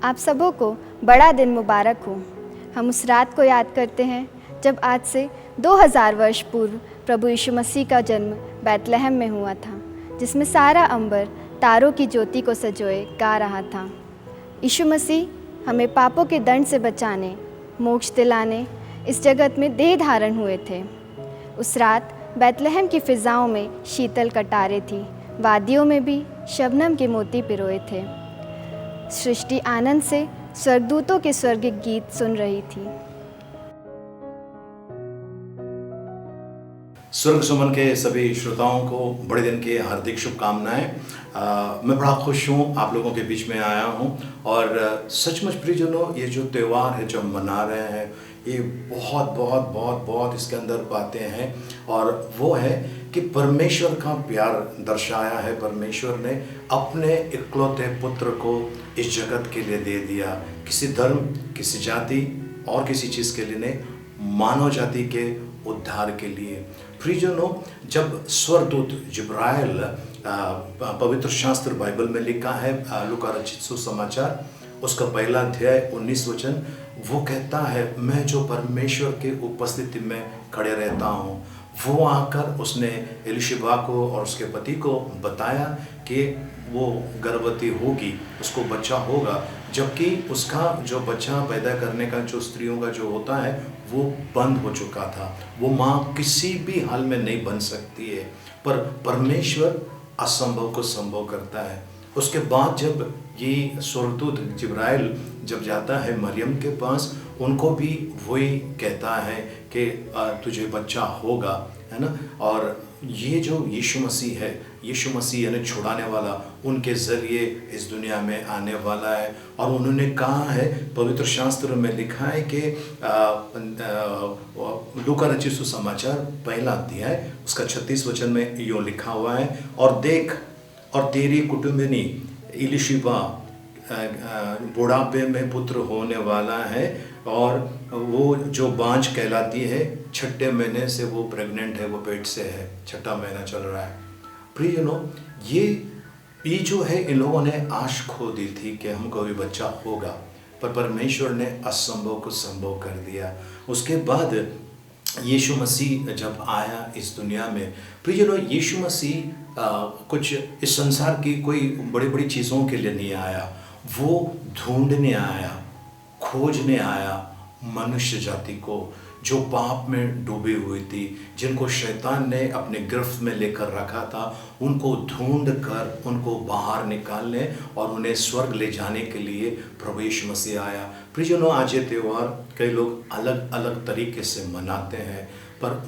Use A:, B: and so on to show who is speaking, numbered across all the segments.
A: आप सबों को बड़ा दिन मुबारक हो। हम उस रात को याद करते हैं जब आज से 2000 वर्ष पूर्व प्रभु यीशु मसीह का जन्म बैतलहम में हुआ था, जिसमें सारा अंबर तारों की ज्योति को सजोए गा रहा था। यीशु मसीह हमें पापों के दंड से बचाने, मोक्ष दिलाने इस जगत में देह धारण हुए थे। उस रात बैतलहम की फिजाओं में शीतल कटारें थी, वादियों में भी शबनम के मोती पिरोए थे। सृष्टि आनंद से स्वर्गदूतों के स्वर्गिक गीत सुन रही थी।
B: स्वर्ग सुमन के सभी श्रोताओं को बड़े दिन की हार्दिक शुभकामनाएं। मैं बड़ा खुश हूँ आप लोगों के बीच में आया हूँ और सचमुच प्रियजनों, ये जो त्यौहार है जो हम मना रहे हैं, ये बहुत बहुत बहुत बहुत इसके अंदर बातें हैं और वो है कि परमेश्वर का प्यार दर्शाया है। परमेश्वर ने अपने इकलौते पुत्र को इस जगत के लिए दे दिया, किसी धर्म, किसी जाति और किसी चीज़ के लिए नहीं, मानव जाति के उद्धार के लिए। प्रियजनों, जब स्वर्गदूत जिब्राइल, पवित्र शास्त्र बाइबल में लिखा है लूका रचित सुसमाचार उसका पहला अध्याय 19 वचन, वो कहता है मैं जो परमेश्वर के उपस्थिति में खड़े रहता हूँ। वो आकर उसने एलिशबा को और उसके पति को बताया कि वो गर्भवती होगी, उसको बच्चा होगा, जबकि उसका जो बच्चा पैदा करने का जो स्त्रियों का जो होता है वो बंद हो चुका था। वो माँ किसी भी हाल में नहीं बन सकती है, पर परमेश्वर असंभव को संभव करता है। उसके बाद जब ये स्वर्गदूत जिब्राइल जब जाता है मरियम के पास, उनको भी वही कहता है कि तुझे बच्चा होगा, है ना। और ये जो यीशु मसीह है, यीशु मसीह यानी छुड़ाने वाला, उनके ज़रिए इस दुनिया में आने वाला है। और उन्होंने कहा है, पवित्र शास्त्र में लिखा है कि लूका रचित सुसमाचार पहला अध्याय उसका 36 वचन में यूँ लिखा हुआ है, और देख, और तेरी कुटुंबिनी एलिशबा बुढ़ापे में पुत्र होने वाला है, और वो जो बांझ कहलाती है, 6ठे महीने से वो प्रेग्नेंट है, वो पेट से है, 6ठा महीना चल रहा है। प्रियजनों, ये जो है, इन लोगों ने आश खो दी थी कि हमको भी बच्चा होगा, पर परमेश्वर ने असंभव को संभव कर दिया। उसके बाद यीशु मसीह जब आया इस दुनिया में, प्रियजनों, यीशु मसीह कुछ इस संसार की कोई बड़ी बड़ी चीज़ों के लिए नहीं आया, वो ढूंढने आया, खोजने आया मनुष्य जाति को जो पाप में डूबी हुई थी, जिनको शैतान ने अपने गिरफ्त में लेकर रखा था, उनको ढूंढ कर उनको बाहर निकालने और उन्हें स्वर्ग ले जाने के लिए प्रभु यीशु मसीह आया। प्रियजनों, आज ये त्यौहार कई लोग अलग अलग तरीके से मनाते हैं, पर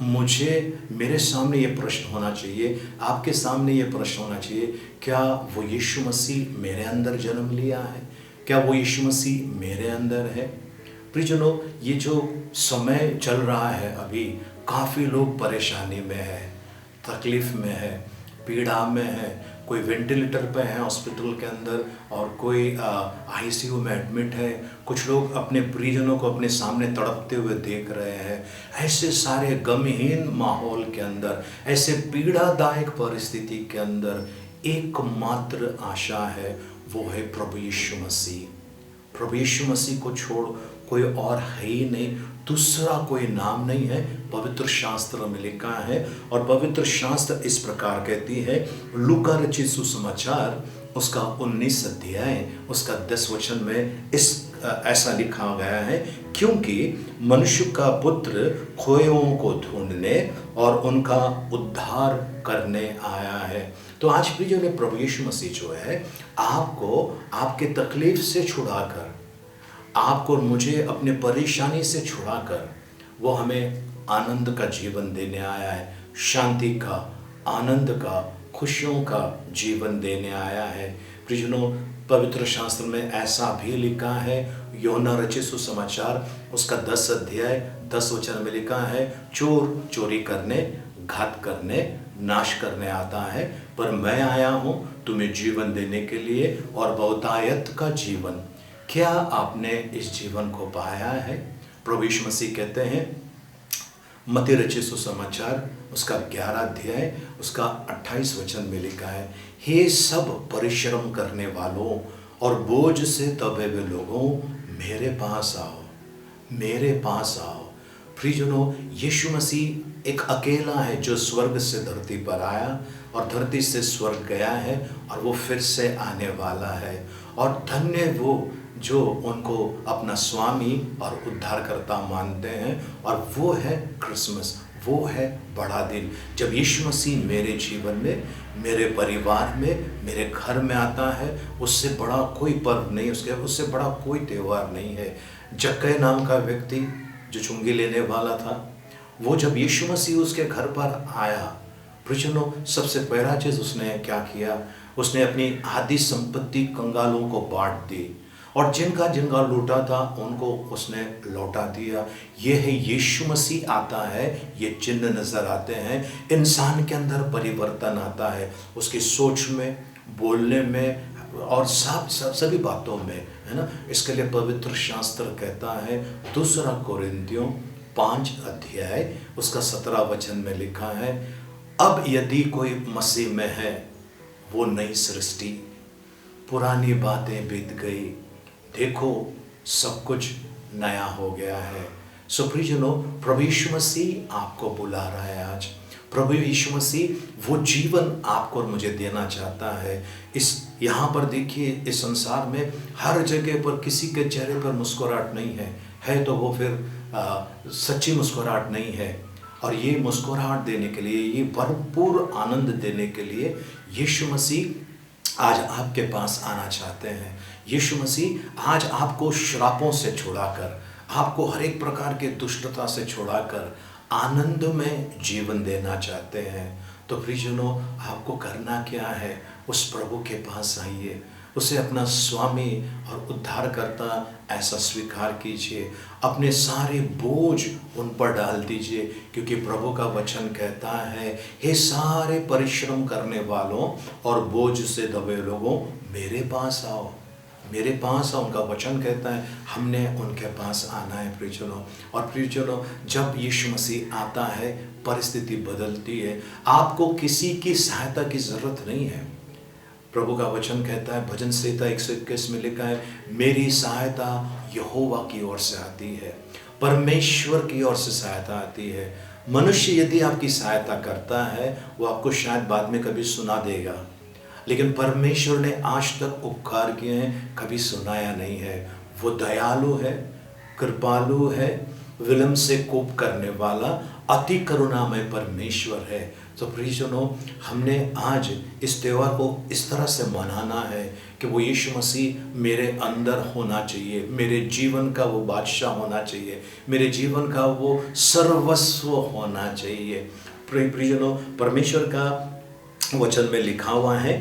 B: मेरे सामने ये प्रश्न होना चाहिए, आपके सामने ये प्रश्न होना चाहिए, क्या वो यीशु मसीह मेरे अंदर जन्म लिया है? क्या वो यीशु मसीह मेरे अंदर है? प्रियजनों, ये जो समय चल रहा है अभी, काफ़ी लोग परेशानी में है, तकलीफ़ में है, पीड़ा में है। कोई वेंटिलेटर पे है हॉस्पिटल के अंदर, और कोई आईसीयू में एडमिट है। कुछ लोग अपने प्रियजनों को अपने सामने तड़पते हुए देख रहे हैं। ऐसे सारे गमहीन माहौल के अंदर, ऐसे पीड़ादायक परिस्थिति के अंदर एकमात्र आशा है, वो है प्रभु यीशु मसीह। प्रभु यीशु मसीह को छोड़ कोई और है ही नहीं, दूसरा कोई नाम नहीं है, पवित्र शास्त्र में लिखा है। और पवित्र शास्त्र इस प्रकार कहती है, लूका रचित सुसमाचार उसका 19 अध्याय उसका 10 वचन में ऐसा लिखा गया है, क्योंकि मनुष्य का पुत्र खोयों को ढूंढने और उनका उद्धार करने आया है। तो आज भी जो प्रभु यीशु मसीह जो है, आपको आपके तकलीफ से छुड़ाकर, आपको और मुझे अपने परेशानी से छुड़ाकर, वो हमें आनंद का जीवन देने आया है, शांति का, आनंद का, खुशियों का जीवन देने आया है। प्रियजनों, पवित्र शास्त्र में ऐसा भी लिखा है, यूहन्ना रचित सुसमाचार उसका 10 अध्याय 10 वचन में लिखा है, चोर चोरी करने, घात करने, नाश करने आता है, पर मैं आया हूँ तुम्हें जीवन देने के लिए, और बहुतायत का जीवन। क्या आपने इस जीवन को पाया है? प्रभु यीशु मसीह कहते हैं, मत्ती रचित सुसमाचार उसका 11 अध्याय उसका 28 वचन में लिखा है, हे सब परिश्रम करने वालों और बोझ से दबे हुए लोगों मेरे पास आओ, मेरे पास आओ। प्रियजनों, यीशु मसीह एक अकेला है जो स्वर्ग से धरती पर आया और धरती से स्वर्ग गया है और वो फिर से आने वाला है। और धन्य वो जो उनको अपना स्वामी और उद्धारकर्ता मानते हैं, और वो है क्रिसमस, वो है बड़ा दिन जब यीशु मसीह मेरे जीवन में, मेरे परिवार में, मेरे घर में आता है। उससे बड़ा कोई पर्व नहीं, उससे बड़ा कोई त्यौहार नहीं है। जक्कई नाम का व्यक्ति जो चुंगी लेने वाला था, वो जब यीशु मसीह उसके घर पर आया, प्रियजनों, सबसे पहला चीज़ उसने क्या किया, उसने अपनी आधी संपत्ति कंगालों को बांट दी और जिनका जिनका लूटा था उनको उसने लौटा दिया। ये है यीशु मसीह आता है, ये चिन्ह नज़र आते हैं, इंसान के अंदर परिवर्तन आता है, उसकी सोच में, बोलने में और सभी बातों में, है ना। इसके लिए पवित्र शास्त्र कहता है, 2 कोरिन्थियों 5 अध्याय उसका 17 वचन में लिखा है, अब यदि कोई मसीह में है वो नई सृष्टि, पुरानी बातें बीत गई, देखो सब कुछ नया हो गया है। सो प्रियजनों, प्रभु यीशु मसीह आपको बुला रहा है आज। प्रभु यीशु मसीह वो जीवन आपको और मुझे देना चाहता है। यहाँ पर देखिए, इस संसार में हर जगह पर किसी के चेहरे पर मुस्कुराहट नहीं है तो वो फिर सच्ची मुस्कुराहट नहीं है। और ये मुस्कुराहट देने के लिए, ये भरपूर आनंद देने के लिए यीशु मसीह आज आपके पास आना चाहते हैं। यीशु मसीह आज आपको श्रापों से छुड़ाकर, आपको हर एक प्रकार के दुष्टता से छुड़ाकर आनंद में जीवन देना चाहते हैं। तो प्रियजनों, आपको करना क्या है, उस प्रभु के पास आइए, उसे अपना स्वामी और उद्धारकर्ता ऐसा स्वीकार कीजिए, अपने सारे बोझ उन पर डाल दीजिए, क्योंकि प्रभु का वचन कहता है, हे सारे परिश्रम करने वालों और बोझ से दबे लोगों मेरे पास आओ, मेरे पास आओ। उनका वचन कहता है हमने उनके पास आना है प्रियजनों। और प्रियजनों, जब यीशु मसीह आता है परिस्थिति बदलती है, आपको किसी की सहायता की ज़रूरत नहीं है। प्रभु का वचन कहता है, भजन संहिता 121 में लिखा है, मेरी सहायता यहोवा की ओर से आती है, परमेश्वर की ओर से सहायता आती है। मनुष्य यदि आपकी सहायता करता है वो आपको शायद बाद में कभी सुना देगा, लेकिन परमेश्वर ने आज तक उपकार किए हैं कभी सुनाया नहीं है। वो दयालु है, कृपालु है, विलंब से कोप करने वाला, अति करुणामय परमेश्वर है। तो प्रियजनों, हमने आज इस त्यौहार को इस तरह से मनाना है कि वो यीशु मसीह मेरे अंदर होना चाहिए, मेरे जीवन का वो बादशाह होना चाहिए, मेरे जीवन का वो सर्वस्व होना चाहिए। प्रियजनों, परमेश्वर का वचन में लिखा हुआ है,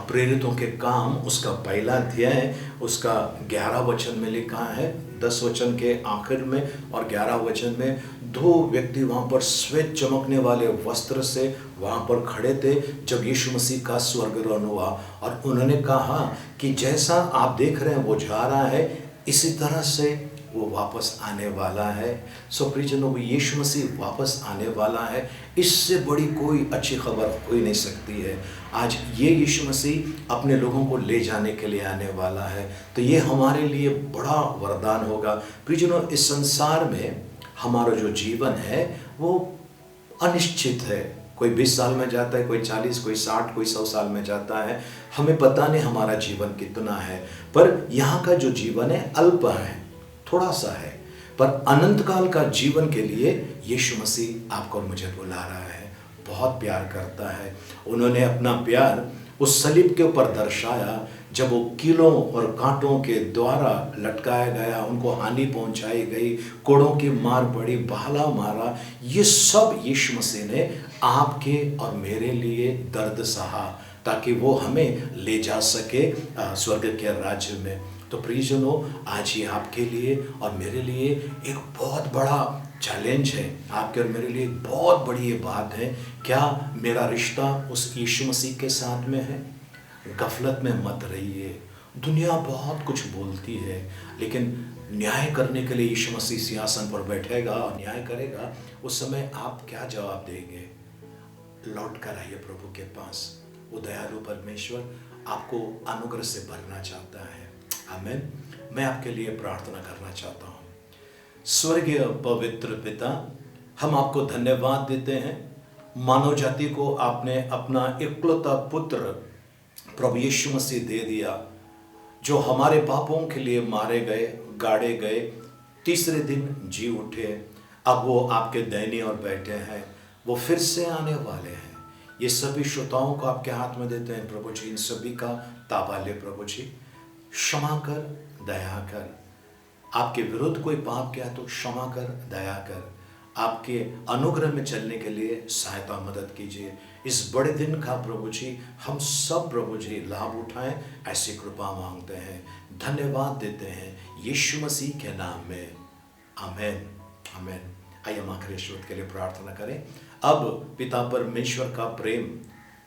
B: प्रेरितों के काम उसका 1 अध्याय उसका 11 वचन में लिखा है, 10 वचन के आखिर में और 11 वचन में, 2 व्यक्ति वहाँ पर श्वेत चमकने वाले वस्त्र से वहाँ पर खड़े थे जब यीशु मसीह का स्वर्गारोहण हुआ, और उन्होंने कहा कि जैसा आप देख रहे हैं वो जा रहा है, इसी तरह से वो वापस आने वाला है। सो प्रियजनों, यीशु मसीह वापस आने वाला है, इससे बड़ी कोई अच्छी खबर हो ही नहीं सकती है। आज ये यीशु मसीह अपने लोगों को ले जाने के लिए आने वाला है, तो ये हमारे लिए बड़ा वरदान होगा। प्रियजनों, इस संसार में हमारा जो जीवन है वो अनिश्चित है। कोई 20 साल में जाता है, कोई 40, कोई 60, कोई 100 साल में जाता है, हमें पता नहीं हमारा जीवन कितना है। पर यहाँ का जो जीवन है अल्प है, थोड़ा सा है, पर अनंत काल का जीवन के लिए यीशु मसीह आपको और मुझे बुला रहा है, बहुत प्यार करता है। उन्होंने अपना प्यार उस सलीब के ऊपर दर्शाया जब वो कीलों और कांटों के द्वारा लटकाया गया, उनको हानि पहुंचाई गई, कोड़ों की मार पड़ी, भाला मारा, ये सब यीशु मसीह ने आपके और मेरे लिए दर्द सहा ताकि वो हमें ले जा सके स्वर्ग के राज्य में। तो प्रियजनों, आज ये आपके लिए और मेरे लिए एक बहुत बड़ा चैलेंज है, आपके और मेरे लिए एक बहुत बड़ी ये बात है, क्या मेरा रिश्ता उस यीशु मसीह के साथ में है? गफलत में मत रहिए। दुनिया बहुत कुछ बोलती है, लेकिन न्याय करने के लिए यीशु मसीह सिंहासन पर बैठेगा और न्याय करेगा। उस समय आप क्या जवाब देंगे? लौट कर आइए प्रभु के पास। वो दयालु परमेश्वर आपको अनुग्रह से भरना चाहता है। आमीन। मैं आपके लिए प्रार्थना करना चाहता हूँ। स्वर्गीय पवित्र पिता, हम आपको धन्यवाद देते हैं। मानव जाति को आपने अपना इकलौता पुत्र प्रभु यीशु मसीह दे दिया, जो हमारे पापों के लिए मारे गए, गाड़े गए, तीसरे दिन जी उठे। अब वो आपके दाहिने ओर बैठे हैं, वो फिर से आने वाले हैं। ये सभी श्रोताओं को आपके हाथ में देते हैं प्रभु जी। इन सभी का ताबा ले प्रभु जी। क्षमा कर, दया कर। आपके विरुद्ध कोई पाप किया तो क्षमा कर, दया कर। आपके अनुग्रह में चलने के लिए सहायता मदद कीजिए। इस बड़े दिन का प्रभु जी हम सब प्रभु जी लाभ उठाएं, ऐसी कृपा मांगते हैं, धन्यवाद देते हैं यीशु मसीह के नाम में। आमीन, आमीन। आइए हम आखिरी श्रोत के लिए प्रार्थना करें। अब पिता परमेश्वर का प्रेम,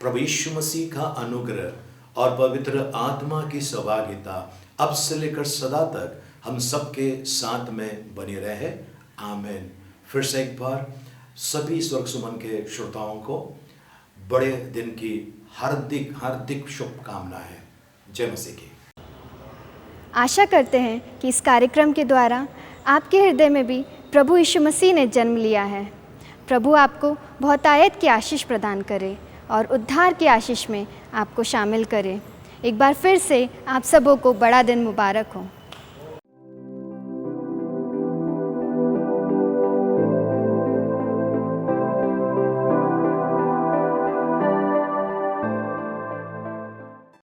B: प्रभु यीशु मसीह का अनुग्रह और पवित्र आत्मा की सहभागिता अब से लेकर सदा तक हम सबके साथ में बनी रहे। आमीन। फिर से एक बार सभी स्वर्ग सुमन के श्रोताओं को बड़े दिन की हार्दिक शुभकामनाएं। जय मसीह की।
A: आशा करते हैं कि इस कार्यक्रम के द्वारा आपके हृदय में भी प्रभु यीशु मसीह ने जन्म लिया है। प्रभु आपको बहुतायत की आशीष प्रदान करे और उद्धार की आशीष में आपको शामिल करे। एक बार फिर से आप सबों को बड़ा दिन मुबारक हो।